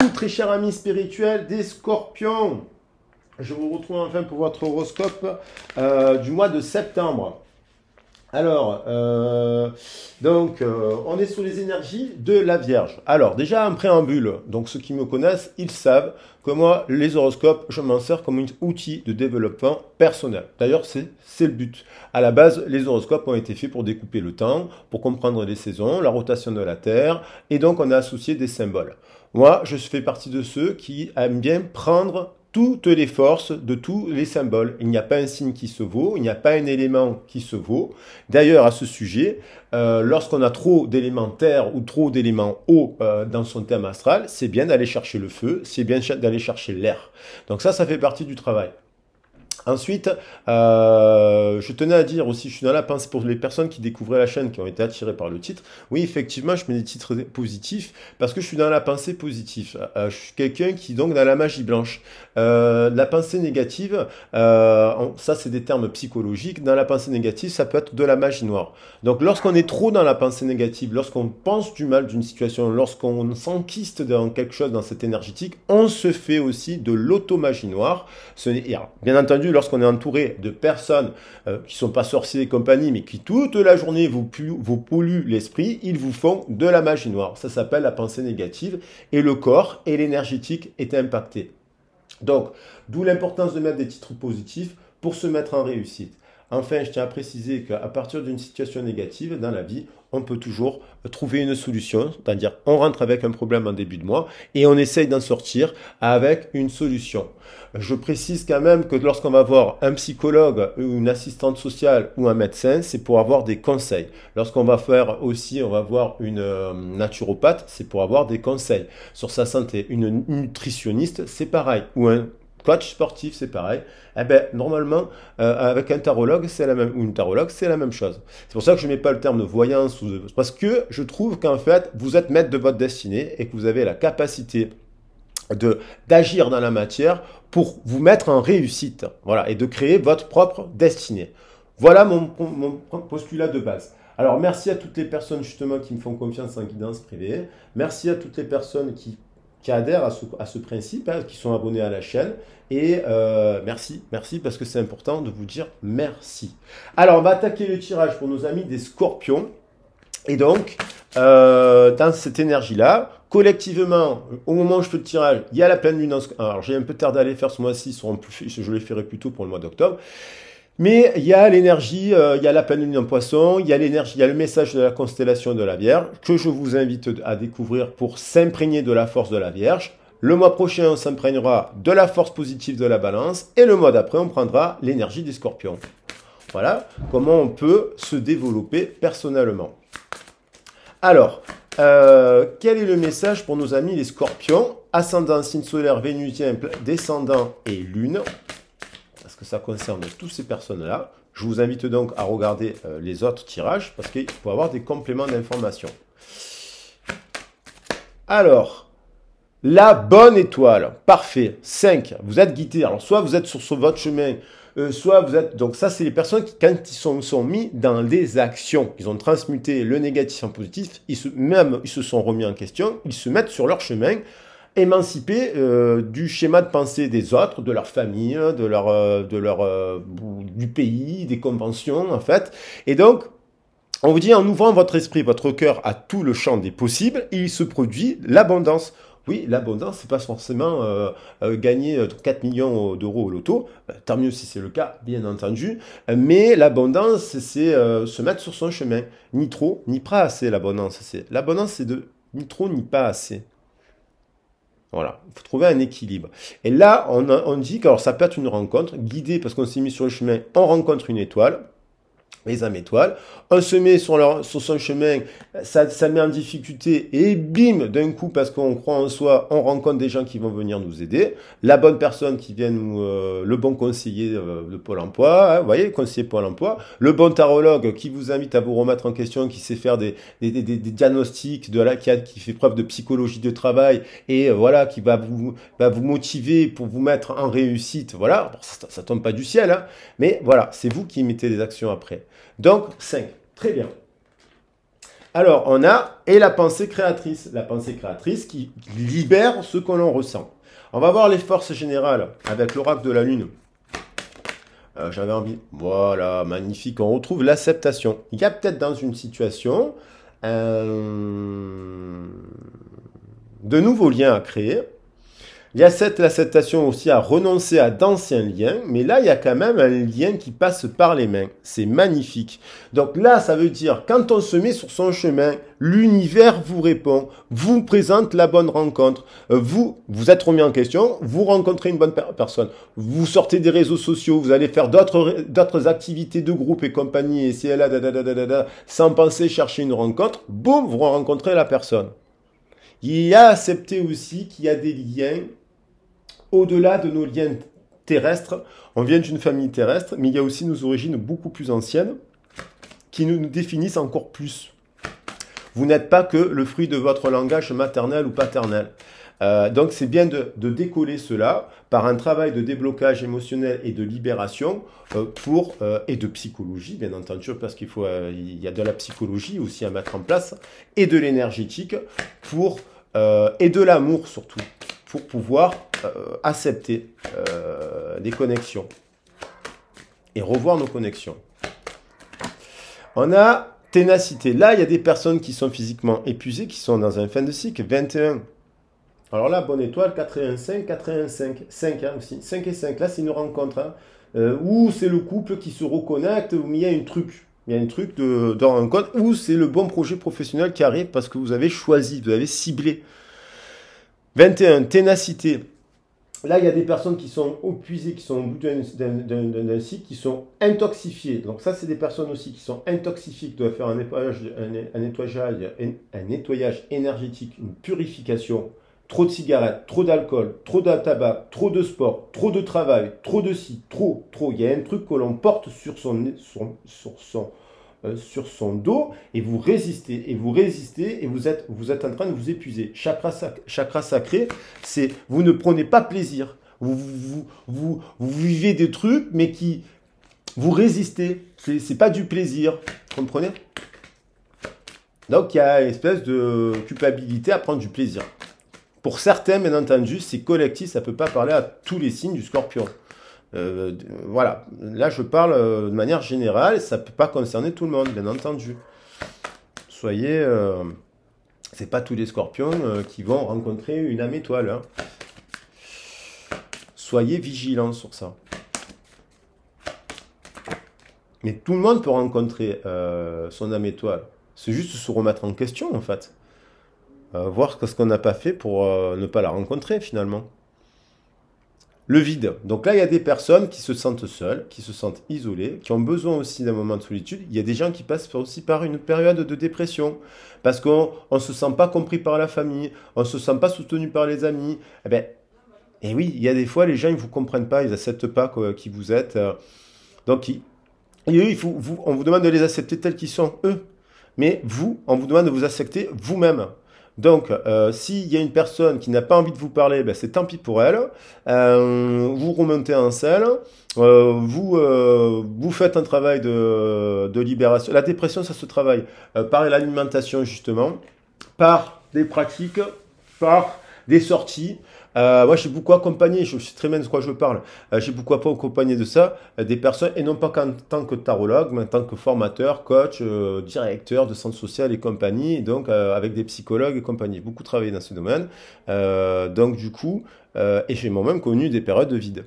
coucou très chers amis spirituels des scorpions. Je vous retrouve enfin pour votre horoscope du mois de septembre. Alors, on est sur les énergies de la Vierge. Alors, déjà un préambule. Donc, ceux qui me connaissent, ils savent que moi, les horoscopes, je m'en sers comme un outil de développement personnel. D'ailleurs, c'est le but. À la base, les horoscopes ont été faits pour découper le temps, pour comprendre les saisons, la rotation de la Terre, et donc on a associé des symboles. Moi, je fais partie de ceux qui aiment bien prendre toutes les forces de tous les symboles. Il n'y a pas un signe qui se vaut, il n'y a pas un élément qui se vaut. D'ailleurs, à ce sujet, lorsqu'on a trop d'éléments terre ou trop d'éléments eau dans son thème astral, c'est bien d'aller chercher le feu, c'est bien d'aller chercher l'air. Donc ça fait partie du travail. Ensuite, je tenais à dire aussi, je suis dans la pensée pour les personnes qui découvraient la chaîne, qui ont été attirées par le titre. Oui, effectivement, je mets des titres positifs parce que je suis dans la pensée positive. Je suis quelqu'un qui est donc dans la magie blanche. La pensée négative, ça c'est des termes psychologiques. Dans la pensée négative, ça peut être de la magie noire. Donc lorsqu'on est trop dans la pensée négative, lorsqu'on pense du mal d'une situation, lorsqu'on s'enquiste dans quelque chose dans cette énergétique, on se fait aussi de l'automagie noire. Bien entendu, lorsqu'on est entouré de personnes qui sont pas sorciers et compagnie, mais qui toute la journée vous polluent l'esprit, ils vous font de la magie noire. Ça s'appelle la pensée négative et le corps et l'énergétique est impacté. Donc, d'où l'importance de mettre des titres positifs pour se mettre en réussite. Enfin, je tiens à préciser qu'à partir d'une situation négative dans la vie, on peut toujours trouver une solution, c'est-à-dire on rentre avec un problème en début de mois et on essaye d'en sortir avec une solution. Je précise quand même que lorsqu'on va voir un psychologue, une assistante sociale ou un médecin, c'est pour avoir des conseils. Lorsqu'on va faire aussi, on va voir une naturopathe, c'est pour avoir des conseils sur sa santé. Une nutritionniste, c'est pareil, ou un coach sportif, c'est pareil. Eh ben, normalement, avec un tarologue, c'est la même, ou une tarologue, c'est la même chose. C'est pour ça que je ne mets pas le terme de voyance, parce que je trouve qu'en fait, vous êtes maître de votre destinée et que vous avez la capacité d'agir dans la matière pour vous mettre en réussite, voilà, et de créer votre propre destinée. Voilà mon postulat de base. Alors, merci à toutes les personnes justement qui me font confiance en guidance privée. Merci à toutes les personnes qui adhèrent à ce principe, hein, qui sont abonnés à la chaîne. Et merci parce que c'est important de vous dire merci. Alors, on va attaquer le tirage pour nos amis des scorpions. Et donc, dans cette énergie-là, collectivement, au moment où je fais le tirage, il y a la pleine lune. Alors, j'ai un peu tardé à les faire ce mois-ci, je les ferai plutôt pour le mois d'octobre. Mais il y a l'énergie, il y a la pleine lune en poisson, il y a l'énergie, il y a le message de la constellation de la Vierge que je vous invite à découvrir pour s'imprégner de la force de la Vierge. Le mois prochain, on s'imprégnera de la force positive de la Balance et le mois d'après, on prendra l'énergie des Scorpions. Voilà comment on peut se développer personnellement. Alors, quel est le message pour nos amis les Scorpions? Ascendant, signe solaire, vénusien, descendant et lune. Parce que ça concerne toutes ces personnes-là. Je vous invite donc à regarder les autres tirages parce qu'il faut avoir des compléments d'information. Alors, la bonne étoile, parfait, 5, vous êtes guidé. Alors, soit vous êtes sur votre chemin, soit vous êtes... Donc ça, c'est les personnes qui, quand ils sont mis dans des actions, ils ont transmuté le négatif en positif, ils se sont remis en question, ils se mettent sur leur chemin, émancipés du schéma de pensée des autres, de leur famille, du pays, des conventions, en fait. Et donc, on vous dit, en ouvrant votre esprit, votre cœur à tout le champ des possibles, il se produit l'abondance. Oui, l'abondance, c'est pas forcément gagner 4 millions d'euros au loto. Tant mieux si c'est le cas, bien entendu. Mais l'abondance, c'est se mettre sur son chemin. Ni trop, ni pas assez, l'abondance. L'abondance, c'est de ni trop, ni pas assez. Voilà, il faut trouver un équilibre. Et là, on dit que alors, ça peut être une rencontre, guidée parce qu'on s'est mis sur le chemin, on rencontre une étoile. Les âmes étoiles, on se met sur son chemin, ça met en difficulté et bim, d'un coup, parce qu'on croit en soi, on rencontre des gens qui vont venir nous aider, la bonne personne qui vient le bon conseiller de Pôle emploi, hein, vous voyez, conseiller Pôle emploi, le bon tarologue qui vous invite à vous remettre en question, qui sait faire des diagnostics, qui fait preuve de psychologie de travail et voilà, qui va vous motiver pour vous mettre en réussite, voilà, ça tombe pas du ciel, hein, mais voilà, c'est vous qui mettez les actions après. Donc, 5. Très bien. Alors, on a et la pensée créatrice. La pensée créatrice qui libère ce que l'on ressent. On va voir les forces générales avec l'oracle de la Lune. J'avais envie. Voilà, magnifique. On retrouve l'acceptation. Il y a peut-être dans une situation de nouveaux liens à créer. Il y a cette acceptation aussi à renoncer à d'anciens liens, mais là, il y a quand même un lien qui passe par les mains. C'est magnifique. Donc là, ça veut dire, quand on se met sur son chemin, l'univers vous répond, vous présente la bonne rencontre. Vous êtes remis en question, vous rencontrez une bonne personne. Vous sortez des réseaux sociaux, vous allez faire d'autres activités de groupe et compagnie, et c'est là, sans penser chercher une rencontre, boum, vous rencontrez la personne. Il y a accepté aussi qu'il y a des liens au-delà de nos liens terrestres. On vient d'une famille terrestre, mais il y a aussi nos origines beaucoup plus anciennes qui nous définissent encore plus. Vous n'êtes pas que le fruit de votre langage maternel ou paternel. Donc c'est bien de décoller cela par un travail de déblocage émotionnel et de libération et de psychologie, bien entendu, parce il y a de la psychologie aussi à mettre en place, et de l'énergétique et de l'amour surtout, pour pouvoir accepter les connexions et revoir nos connexions. On a ténacité. Là, il y a des personnes qui sont physiquement épuisées, qui sont dans un fin de cycle. 21. Alors là, bonne étoile, 85, 85, 5 hein, aussi. 5 et 5, là, c'est une rencontre. Hein, où c'est le couple qui se reconnecte, où il y a un truc. Il y a un truc de rencontre, où c'est le bon projet professionnel qui arrive parce que vous avez choisi, vous avez ciblé. 21, ténacité. Là, il y a des personnes qui sont épuisées, qui sont au bout d'un cycle, qui sont intoxifiées. Donc ça, c'est des personnes aussi qui sont intoxifiées, qui doivent faire un nettoyage énergétique, une purification. Trop de cigarettes, trop d'alcool, trop de tabac, trop de sport, trop de travail, trop de ci, trop. Il y a un truc que l'on porte sur son dos et vous résistez et vous êtes en train de vous épuiser. Chakra sacré, c'est vous ne prenez pas plaisir. Vous vivez des trucs mais qui vous résistez. C'est pas du plaisir. Vous comprenez? Donc il y a une espèce de culpabilité à prendre du plaisir. Pour certains, bien entendu, c'est collectif, ça ne peut pas parler à tous les signes du Scorpion. Voilà, là je parle de manière générale, ça ne peut pas concerner tout le monde, bien entendu. Soyez, c'est pas tous les Scorpions qui vont rencontrer une âme étoile. Hein. Soyez vigilants sur ça. Mais tout le monde peut rencontrer son âme étoile. C'est juste se remettre en question, en fait. Voir ce qu'on n'a pas fait pour ne pas la rencontrer, finalement. Le vide. Donc là, il y a des personnes qui se sentent seules, qui se sentent isolées, qui ont besoin aussi d'un moment de solitude. Il y a des gens qui passent aussi par une période de dépression, parce qu'on ne se sent pas compris par la famille, on ne se sent pas soutenu par les amis. Et oui, il y a des fois, les gens, ils ne vous comprennent pas, ils n'acceptent pas qui vous êtes. Donc, on vous demande de les accepter tels qu'ils sont, eux. Mais vous, on vous demande de vous accepter vous-même. Donc, s'il y a une personne qui n'a pas envie de vous parler, c'est tant pis pour elle. Vous remontez en selle. Vous faites un travail de libération. La dépression, ça se travaille par l'alimentation, justement, par des pratiques, par des sorties. Moi, j'ai beaucoup accompagné, je sais très bien de quoi je parle, j'ai beaucoup accompagné de ça, des personnes, et non pas qu'en tant que tarologue, mais en tant que formateur, coach, directeur de centre social et compagnie, et donc avec des psychologues et compagnie. Beaucoup travaillé dans ce domaine. Donc du coup, et j'ai moi-même connu des périodes de vide.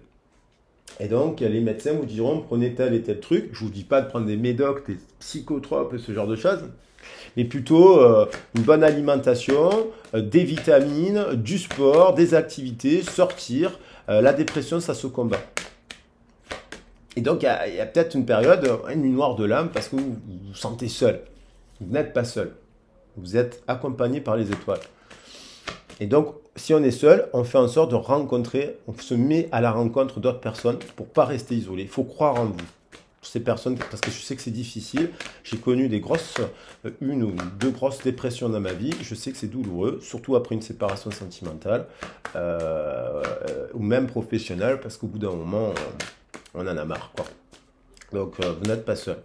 Et donc, les médecins vous diront, prenez tel et tel truc. Je vous dis pas de prendre des médocs, des psychotropes, ce genre de choses. Mais plutôt une bonne alimentation, des vitamines, du sport, des activités, sortir. La dépression, ça se combat. Et donc, il y a peut-être une période, une nuit noire de l'âme, parce que vous vous sentez seul. Vous n'êtes pas seul. Vous êtes accompagné par les étoiles. Et donc, si on est seul, on fait en sorte de rencontrer, on se met à la rencontre d'autres personnes pour ne pas rester isolé. Il faut croire en vous. Ces personnes, parce que je sais que c'est difficile. J'ai connu une ou deux grosses dépressions dans ma vie. Je sais que c'est douloureux, surtout après une séparation sentimentale ou même professionnelle, parce qu'au bout d'un moment, on en a marre, quoi. Donc, vous n'êtes pas seul.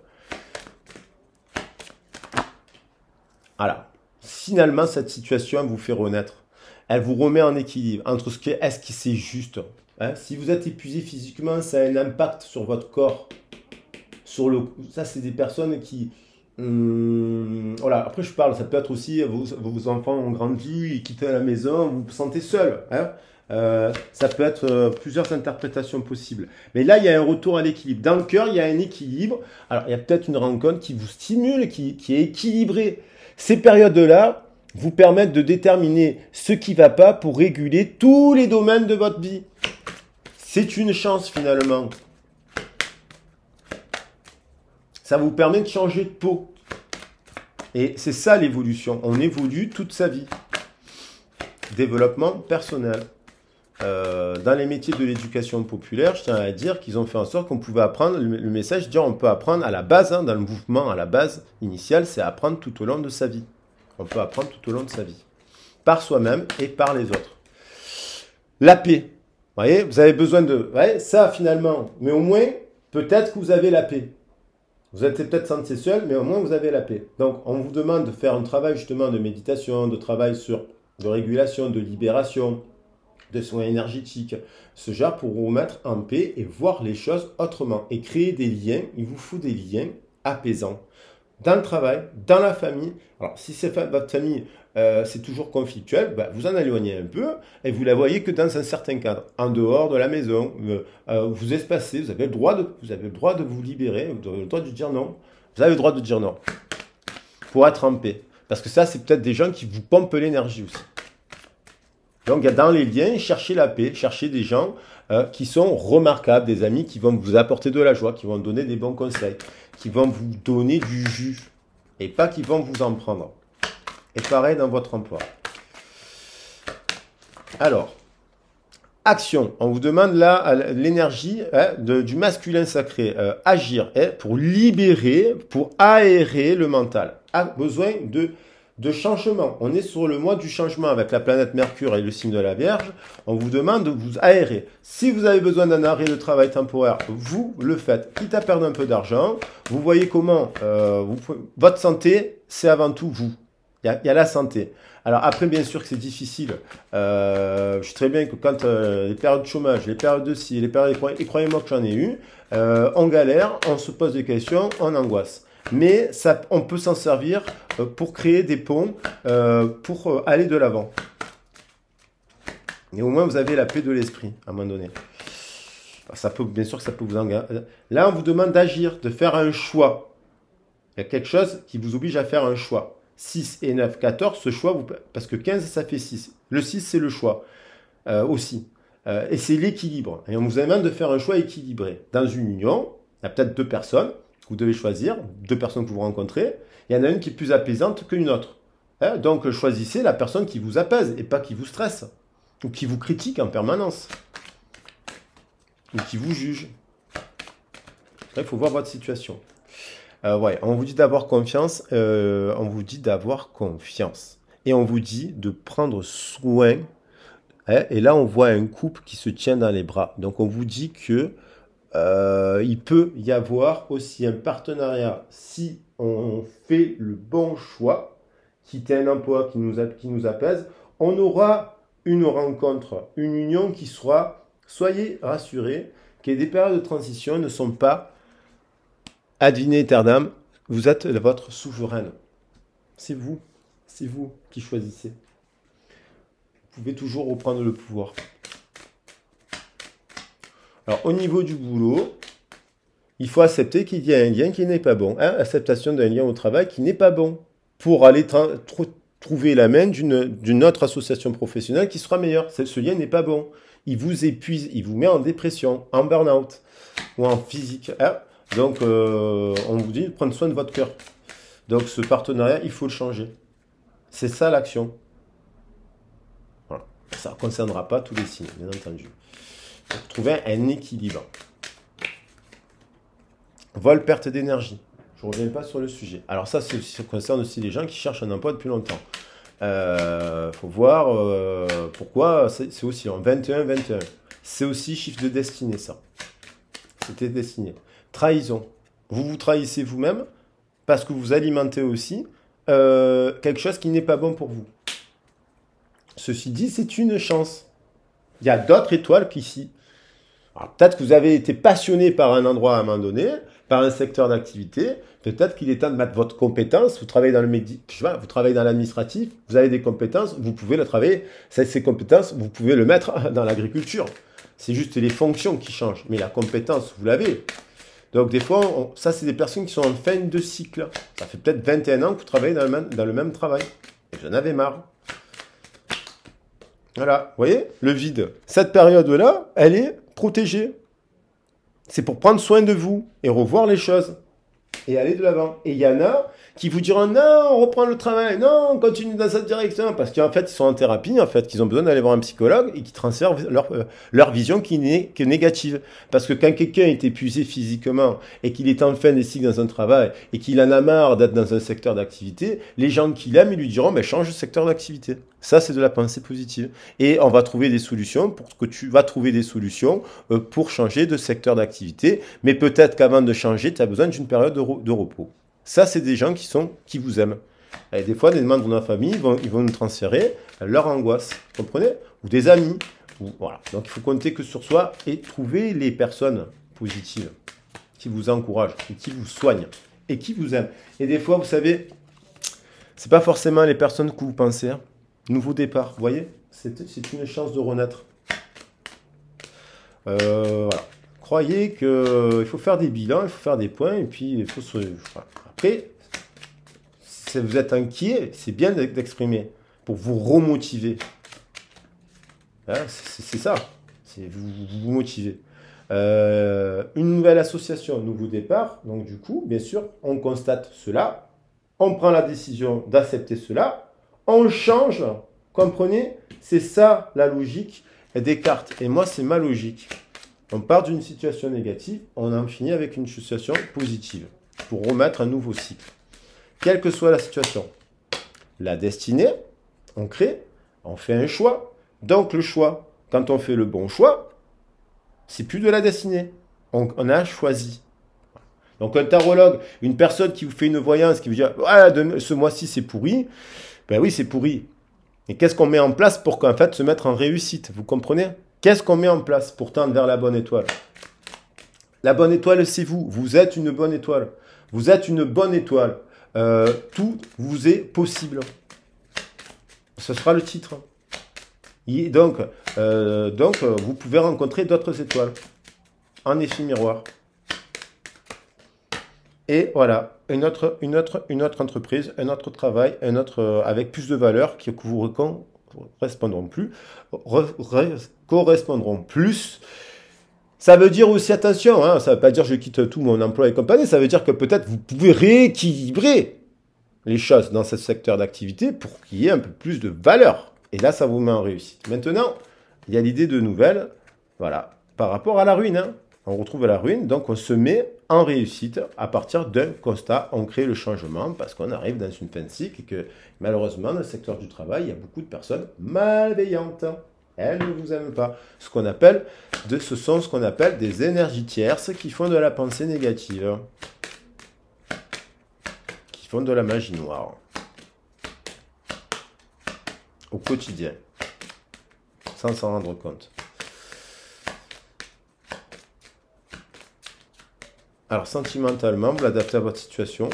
Voilà. Finalement, cette situation elle vous fait renaître. Elle vous remet en équilibre entre ce que est-ce que c'est juste. Hein, si vous êtes épuisé physiquement, ça a un impact sur votre corps. Ça, c'est des personnes qui... voilà. Après, je parle, ça peut être aussi vos enfants ont grandi, ils quittent la maison, vous vous sentez seul. Hein. Ça peut être plusieurs interprétations possibles. Mais là, il y a un retour à l'équilibre. Dans le cœur, il y a un équilibre. Alors, il y a peut-être une rencontre qui vous stimule, qui est équilibrée. Ces périodes-là vous permettent de déterminer ce qui ne va pas pour réguler tous les domaines de votre vie. C'est une chance finalement. Ça vous permet de changer de peau. Et c'est ça l'évolution. On évolue toute sa vie. Développement personnel. Dans les métiers de l'éducation populaire, je tiens à dire qu'ils ont fait en sorte qu'on pouvait apprendre, le message dire on peut apprendre à la base, hein, dans le mouvement à la base initiale, c'est apprendre tout au long de sa vie. On peut apprendre tout au long de sa vie. Par soi-même et par les autres. La paix. Vous voyez, vous avez besoin de... Ouais, ça finalement. Mais au moins, peut-être que vous avez la paix. Vous êtes peut-être senti seul, mais au moins vous avez la paix. Donc, on vous demande de faire un travail justement de méditation, de travail de régulation, de libération, de soins énergétiques, ce genre pour vous mettre en paix et voir les choses autrement. Et créer des liens, il vous faut des liens apaisants. Dans le travail, dans la famille. Alors, si c'est votre famille, c'est toujours conflictuel, ben, vous en éloignez un peu et vous la voyez que dans un certain cadre. En dehors de la maison, vous espacez, vous avez le droit de vous libérer, vous avez le droit de dire non. Vous avez le droit de dire non. Pour être en paix. Parce que ça, c'est peut-être des gens qui vous pompent l'énergie aussi. Donc, dans les liens, cherchez la paix, cherchez des gens qui sont remarquables, des amis qui vont vous apporter de la joie, qui vont donner des bons conseils, qui vont vous donner du jus, et pas qui vont vous en prendre. Et pareil dans votre emploi. Alors, action. On vous demande là l'énergie du masculin sacré. Agir pour libérer, pour aérer le mental. A besoin de changement. On est sur le mois du changement avec la planète Mercure et le signe de la Vierge. On vous demande de vous aérer. Si vous avez besoin d'un arrêt de travail temporaire, vous le faites. Quitte à perdre un peu d'argent, vous voyez comment votre santé, c'est avant tout vous. Il y a la santé. Alors après, bien sûr que c'est difficile. Je sais très bien que quand les périodes de chômage, les périodes de ci, les périodes, et croyez-moi que j'en ai eu, on galère, on se pose des questions, on angoisse. Mais ça, on peut s'en servir pour créer des ponts, pour aller de l'avant. Et au moins, vous avez la paix de l'esprit, à un moment donné. Alors, ça peut, bien sûr que ça peut vous engager. Là, on vous demande d'agir, de faire un choix. Il y a quelque chose qui vous oblige à faire un choix. 6 et 9, 14, ce choix, parce que 15, ça fait 6. Le 6, c'est le choix aussi. Et c'est l'équilibre. Et on vous demande de faire un choix équilibré. Dans une union, il y a peut-être deux personnes que vous devez choisir, deux personnes que vous rencontrez. Il y en a une qui est plus apaisante qu'une autre. Donc, choisissez la personne qui vous apaise et pas qui vous stresse. Ou qui vous critique en permanence. Ou qui vous juge. Il faut voir votre situation. Ouais, on vous dit d'avoir confiance, on vous dit d'avoir confiance. Et on vous dit de prendre soin. Et là, on voit un couple qui se tient dans les bras. Donc, on vous dit que il peut y avoir aussi un partenariat si on fait le bon choix, quitter un emploi qui nous apaise. On aura une rencontre, une union qui sera, soyez rassurés, que des périodes de transition ne sont pas ad aeternam, vous êtes votre souveraine. C'est vous qui choisissez. Vous pouvez toujours reprendre le pouvoir. Alors, au niveau du boulot, il faut accepter qu'il y a un lien qui n'est pas bon. Acceptation d'un lien au travail qui n'est pas bon. Pour aller trouver la main d'une autre association professionnelle qui sera meilleure. Ce lien n'est pas bon. Il vous épuise, il vous met en dépression, en burn-out ou en physique. Donc, on vous dit de prendre soin de votre cœur. Donc, ce partenariat, il faut le changer. C'est ça l'action. Voilà. Ça ne concernera pas tous les signes, bien entendu. Donc, trouver un équilibre. Vol, perte d'énergie. Je ne reviens pas sur le sujet. Alors ça concerne aussi les gens qui cherchent un emploi depuis longtemps. Faut voir pourquoi c'est aussi en 21-21. C'est aussi chiffre de destinée, ça. C'était destiné. Trahison. Vous vous trahissez vous-même parce que vous alimentez aussi quelque chose qui n'est pas bon pour vous. Ceci dit, c'est une chance. Il y a d'autres étoiles qu'ici. Alors, peut-être que vous avez été passionné par un endroit à un moment donné, par un secteur d'activité. Peut-être qu'il est temps de mettre votre compétence. Vous travaillez dans le vous travaillez dans l'administratif, vous avez des compétences, vous pouvez le travailler. Ces compétences, vous pouvez le mettre dans l'agriculture. C'est juste les fonctions qui changent. Mais la compétence, vous l'avez. Donc, des fois, ça, c'est des personnes qui sont en fin de cycle. Ça fait peut-être 21 ans que vous travaillez dans le même travail. Et j'en avais marre. Voilà, vous voyez, le vide. Cette période-là, elle est protégée. C'est pour prendre soin de vous et revoir les choses et aller de l'avant. Et il y en a qui vous diront non, on reprend le travail, non, on continue dans cette direction, parce qu'en fait, ils sont en thérapie, en fait, qu'ils ont besoin d'aller voir un psychologue et qui transfèrent leur vision qui n'est que négative. Parce que quand quelqu'un est épuisé physiquement et qu'il est en fin de cycle dans un travail et qu'il en a marre d'être dans un secteur d'activité, les gens qui l'aiment, ils lui diront, mais change de secteur d'activité. Ça, c'est de la pensée positive. Et on va trouver des solutions pour que tu vas trouver des solutions pour changer de secteur d'activité. Mais peut-être qu'avant de changer, tu as besoin d'une période de repos. Ça, c'est des gens qui vous aiment. Et des fois, des membres de la famille, ils vont nous transférer leur angoisse. Vous comprenez? Ou des amis. Voilà. Donc, il faut compter que sur soi et trouver les personnes positives qui vous encouragent, et qui vous soignent et qui vous aiment. Et des fois, vous savez, c'est pas forcément les personnes que vous pensez. Nouveau départ, vous voyez? C'est une chance de renaître. Voilà. Croyez qu'il faut faire des bilans, il faut faire des points, et puis il faut se... Voilà. Après, si vous êtes inquiet, c'est bien d'exprimer pour vous remotiver. Hein, c'est ça, c'est vous motiver. Une nouvelle association, nouveau départ, donc du coup, bien sûr, on constate cela, on prend la décision d'accepter cela, on change, comprenez? C'est ça la logique des cartes. Et moi, c'est ma logique. On part d'une situation négative, on en finit avec une situation positive pour remettre un nouveau cycle. Quelle que soit la situation. La destinée, on crée, on fait un choix. Donc le choix, quand on fait le bon choix, c'est plus de la destinée. On a choisi. Donc un tarologue, une personne qui vous fait une voyance, qui vous dit ah, ce mois-ci c'est pourri, ben oui c'est pourri. Et qu'est-ce qu'on met en place pour qu'en fait se mettre en réussite? Vous comprenez? Qu'est-ce qu'on met en place pour tendre vers la bonne étoile? La bonne étoile, c'est vous. Vous êtes une bonne étoile. Vous êtes une bonne étoile. Tout vous est possible. Ce sera le titre. Et donc, vous pouvez rencontrer d'autres étoiles. En effet miroir. Et voilà, une autre entreprise, un autre travail, avec plus de valeur qui vous correspondront plus. Ça veut dire aussi, attention, hein, ça ne veut pas dire je quitte tout mon emploi et compagnie, ça veut dire que peut-être vous pouvez rééquilibrer les choses dans ce secteur d'activité pour qu'il y ait un peu plus de valeur. Et là, ça vous met en réussite. Maintenant, il y a l'idée de nouvelle, voilà, par rapport à la ruine. Hein. On retrouve la ruine, donc on se met en réussite à partir d'un constat. On crée le changement parce qu'on arrive dans une fin de cycle et que malheureusement, dans le secteur du travail, il y a beaucoup de personnes malveillantes. Elles ne vous aiment pas. Ce sont ce qu'on appelle des énergies tierces qui font de la pensée négative, qui font de la magie noire au quotidien, sans s'en rendre compte. Alors, sentimentalement, vous l'adaptez à votre situation.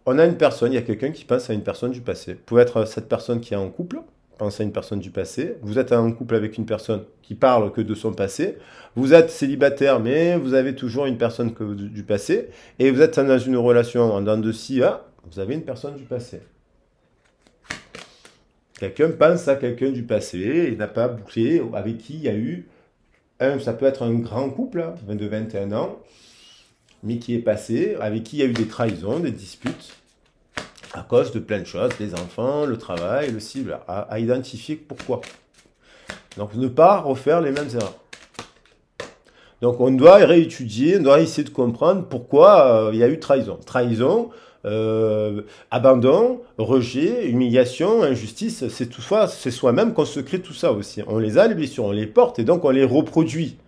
On a une personne, il y a quelqu'un qui pense à une personne du passé. Vous pouvez être cette personne qui est en couple, pense à une personne du passé. Vous êtes en couple avec une personne qui parle que de son passé. Vous êtes célibataire, mais vous avez toujours une personne du passé. Et vous êtes dans une relation en dents de scie, vous avez une personne du passé. Quelqu'un pense à quelqu'un du passé, il n'a pas bouclé, avec qui il y a eu... ça peut être un grand couple de 21 ans, mais qui est passé, avec qui il y a eu des trahisons, des disputes, à cause de plein de choses, les enfants, le travail, le cible, à identifier pourquoi. Donc ne pas refaire les mêmes erreurs. Donc on doit réétudier, on doit essayer de comprendre pourquoi il y a eu trahison. Trahison, abandon, rejet, humiliation, injustice, c'est soi-même qu'on se crée tout ça aussi. On les a, les blessures, on les porte et donc on les reproduit.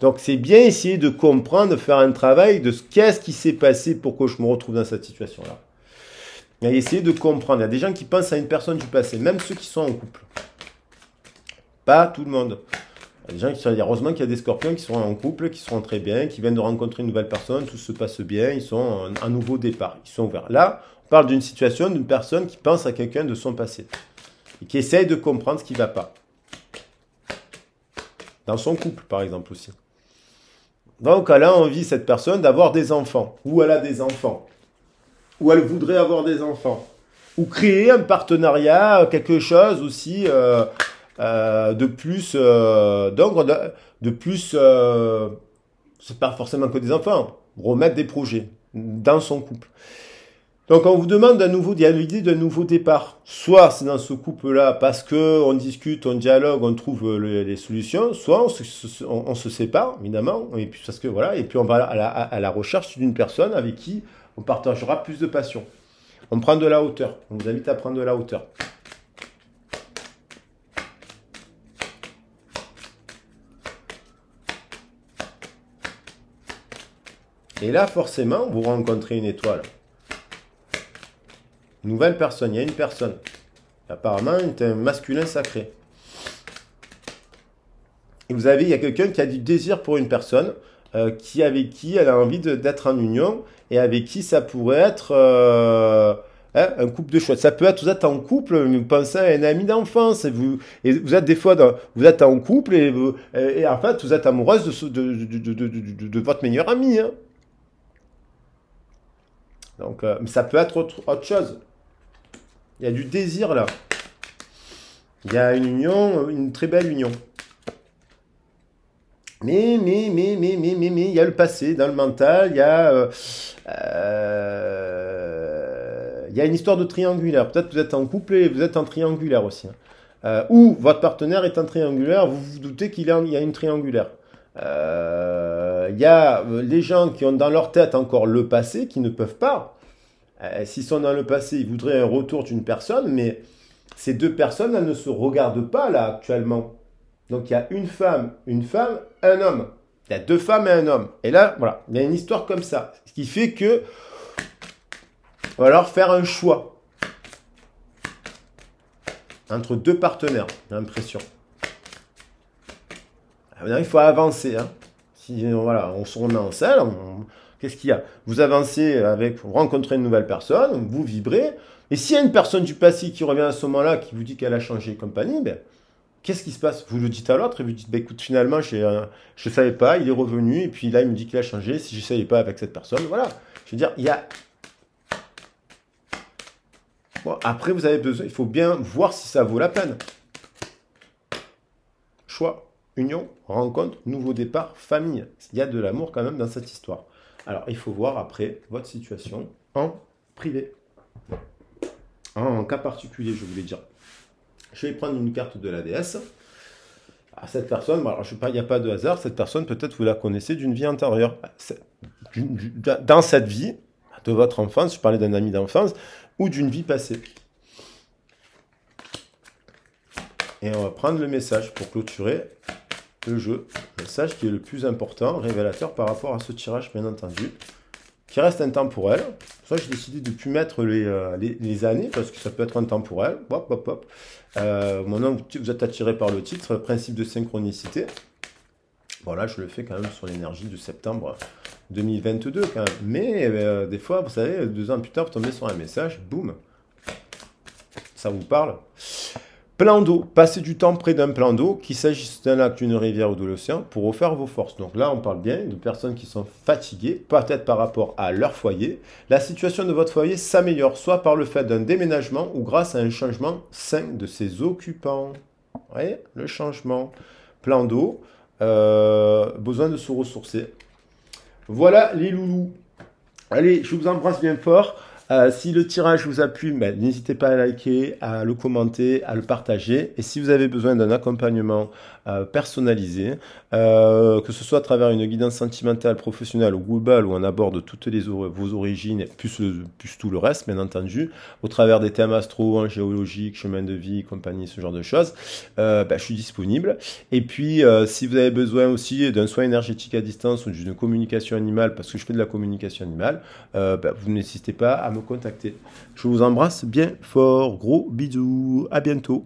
Donc c'est bien essayer de comprendre, de faire un travail de qu'est-ce qui s'est passé pour que je me retrouve dans cette situation-là. Et essayez de comprendre. Il y a des gens qui pensent à une personne du passé, même ceux qui sont en couple. Pas tout le monde. Il y a des gens qui sont, heureusement qu'il y a des scorpions qui sont en couple, qui sont très bien, qui viennent de rencontrer une nouvelle personne, tout se passe bien, ils sont en un nouveau départ, ils sont ouverts. Là, on parle d'une situation d'une personne qui pense à quelqu'un de son passé et qui essaye de comprendre ce qui ne va pas. Dans son couple, par exemple, aussi. Donc, elle a envie, cette personne, d'avoir des enfants, ou elle a des enfants, ou elle voudrait avoir des enfants, ou créer un partenariat, quelque chose aussi de plus, de plus, c'est pas forcément que des enfants, remettre des projets dans son couple. Donc on vous demande il y a l'idée d'un nouveau départ. Soit c'est dans ce couple-là parce que on discute, on dialogue, on trouve les solutions, soit on se sépare, évidemment, et puis parce que voilà, et puis on va à la recherche d'une personne avec qui on partagera plus de passion. On prend de la hauteur. On vous invite à prendre de la hauteur. Et là, forcément, vous rencontrez une étoile. Une nouvelle personne, il y a une personne. Apparemment, c'est un masculin sacré. Et il y a quelqu'un qui a du désir pour une personne, avec qui elle a envie d'être en union, et avec qui ça pourrait être un couple de choix. Ça peut être, vous êtes en couple, vous pensez à un ami d'enfance, et vous êtes des fois, vous êtes en couple, et en fait, vous êtes amoureuse de votre meilleur ami. Hein. Donc, ça peut être autre chose. Il y a du désir là. Il y a une union, une très belle union. Mais, il y a le passé dans le mental, il y a une histoire de triangulaire. Peut-être que vous êtes en couple et vous êtes en triangulaire aussi. Hein. Ou votre partenaire est en triangulaire, vous vous doutez qu'il y a une triangulaire. Il y a les gens qui ont dans leur tête encore le passé, qui ne peuvent pas. S'ils sont dans le passé, ils voudraient un retour d'une personne, mais ces deux personnes, elles ne se regardent pas là actuellement. Donc il y a une femme, un homme. Il y a deux femmes et un homme. Et là, voilà, il y a une histoire comme ça. Ce qui fait que il va falloir faire un choix entre deux partenaires, j'ai l'impression. Maintenant, il faut avancer. Hein. Si voilà, on se remet en selle, qu'est-ce qu'il y a? Vous avancez vous rencontrez une nouvelle personne, vous vibrez. Et s'il y a une personne du passé qui revient à ce moment-là, qui vous dit qu'elle a changé et compagnie, ben, qu'est-ce qui se passe? Vous le dites à l'autre et vous dites, bah, écoute, finalement, je ne savais pas, il est revenu, et puis là, il me dit qu'il a changé, si je ne savais pas avec cette personne, voilà. Je veux dire, il y a... Bon, après, vous avez besoin, il faut bien voir si ça vaut la peine. Choix, union, rencontre, nouveau départ, famille. Il y a de l'amour quand même dans cette histoire. Alors, il faut voir après votre situation en privé. En cas particulier, je voulais dire. Je vais prendre une carte de la déesse. À cette personne, bon, alors je sais pas, il n'y a pas de hasard, cette personne, peut-être vous la connaissez d'une vie antérieure. Dans cette vie, de votre enfance, je parlais d'un ami d'enfance, ou d'une vie passée. Et on va prendre le message pour clôturer le jeu. Le message qui est le plus important, révélateur par rapport à ce tirage, bien entendu, qui reste intemporel. Pour ça, j'ai décidé de ne plus mettre les années, parce que ça peut être intemporel. Hop, hop, hop. Maintenant, vous êtes attiré par le titre, principe de synchronicité. Voilà, je le fais quand même sur l'énergie de septembre 2022, quand même. Mais des fois, vous savez, 2 ans plus tard, vous tombez sur un message, boum, ça vous parle. Plan d'eau, passez du temps près d'un plan d'eau, qu'il s'agisse d'un lac, d'une rivière ou de l'océan, pour refaire vos forces. Donc là, on parle bien de personnes qui sont fatiguées, peut-être par rapport à leur foyer. La situation de votre foyer s'améliore, soit par le fait d'un déménagement ou grâce à un changement sain de ses occupants. Vous voyez, le changement. Plan d'eau, besoin de se ressourcer. Voilà les loulous. Allez, je vous embrasse bien fort. Si le tirage vous a plu, ben, n'hésitez pas à liker, à le commenter, à le partager. Et si vous avez besoin d'un accompagnement personnalisé, que ce soit à travers une guidance sentimentale, professionnelle ou globale, où on aborde toutes vos origines, plus tout le reste, bien entendu, au travers des thèmes astro, géologiques, chemin de vie, compagnie, ce genre de choses, ben, je suis disponible. Et puis, si vous avez besoin aussi d'un soin énergétique à distance ou d'une communication animale, parce que je fais de la communication animale, ben, vous n'hésitez pas à me contacter. Je vous embrasse bien fort. Gros bisous. À bientôt.